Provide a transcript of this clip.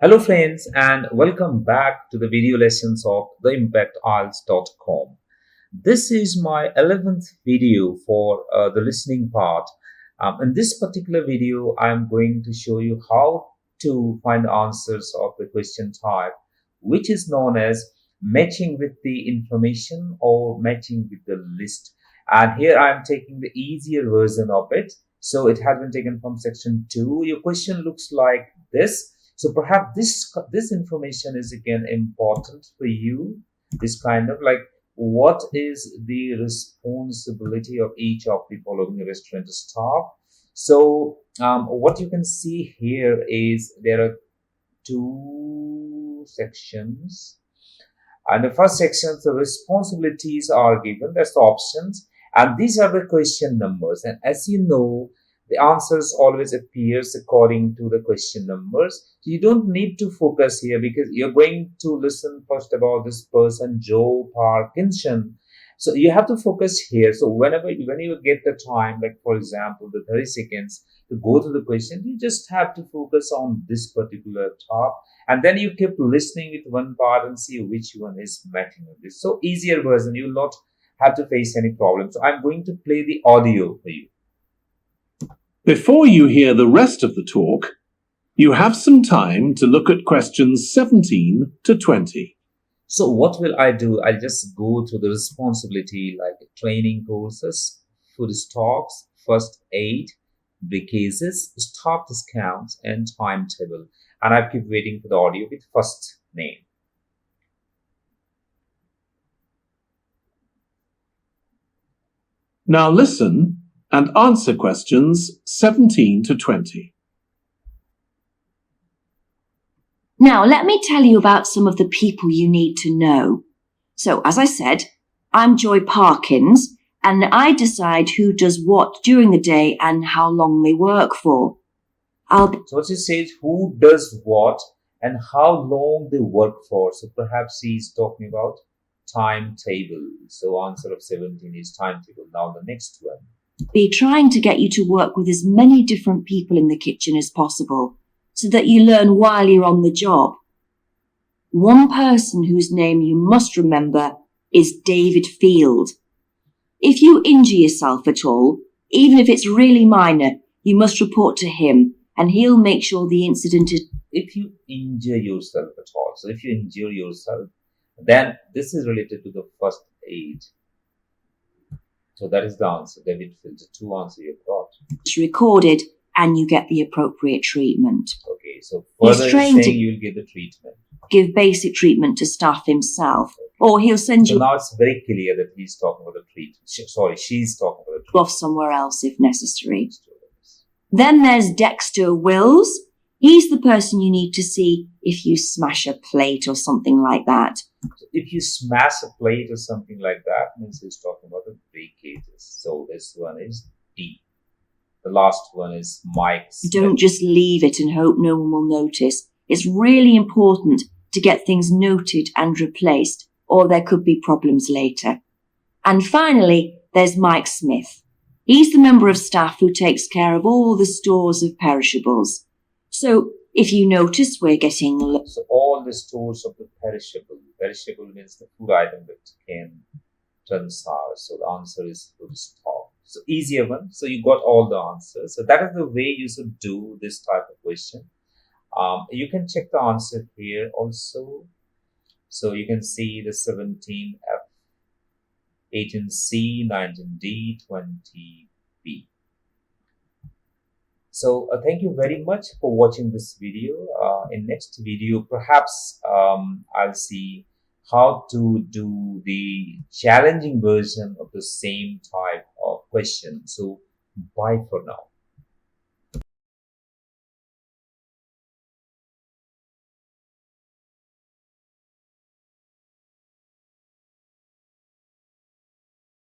Hello friends, and welcome back to the video lessons of the IMPACT This is my 11th video for the listening part. In this particular video, I am going to show you how to find answers of the question type, which is known as matching with the information or matching with the list. And here I am taking the easier version of it. So it has been taken from section 2. Your question looks like this. So perhaps this information is again important for you. This kind of like, what is the responsibility of each of the following restaurant staff? So what you can see here is there are two sections. And the first section, the responsibilities are given. That's the options. And these are the question numbers. And as you know, the answers always appears according to the question numbers. So you don't need to focus here because you're going to listen first about this person, Joe Parkinson. So you have to focus here. So when you get the time, like for example, the 30 seconds to go through the question, you just have to focus on this particular top. And then you keep listening with one part and see which one is matching with this. So easier version, you will not have to face any problem. So I'm going to play the audio for you. Before you hear the rest of the talk, you have some time to look at questions 17 to 20. So what will I do? I'll just go through the responsibility like training courses, food stocks, first aid, big cases, stock discounts, and timetable. And I keep waiting for the audio with first name. Now listen and answer questions 17 to 20. Now, let me tell you about some of the people you need to know. So, as I said, I'm Joy Parkins, and I decide who does what during the day and how long they work for. So what she says, who does what and how long they work for. So perhaps he's talking about timetable. So answer of 17 is timetable. Now the next one. Be trying to get you to work with as many different people in the kitchen as possible, so that you learn while you're on the job. One person whose name you must remember is David Field. If you injure yourself at all, even if it's really minor, you must report to him, and he'll make sure the incident is... If you injure yourself at all, so if you injure yourself, then this is related to the first aid. So that is the answer. David Field, the two answers you've got. It's recorded, and you get the appropriate treatment. Okay, so further saying you'll get the treatment. Give basic treatment to staff himself, or he'll send you... So now it's very clear that he's talking about the treatment. She's talking about the treatment. Off somewhere else if necessary. Then there's Dexter Wills. He's the person you need to see if you smash a plate or something like that. So if you smash a plate or something like that, means he's talking about the breakages. So this one is D. The last one is Mike Smith. Don't just leave it and hope no one will notice. It's really important to get things noted and replaced, or there could be problems later. And finally, there's Mike Smith. He's the member of staff who takes care of all the stores of perishables. So if you notice we're getting... So all the stores of the perishable. Perishable means the food item that can turn sour. So the answer is food stock. So easier one. So you got all the answers. So that is the way you should do this type of question. You can check the answer here also. So you can see the 17F, 18C, 19D, 20B. So thank you very much for watching this video. In next video, perhaps I'll see how to do the challenging version of the same type of question. So bye for now.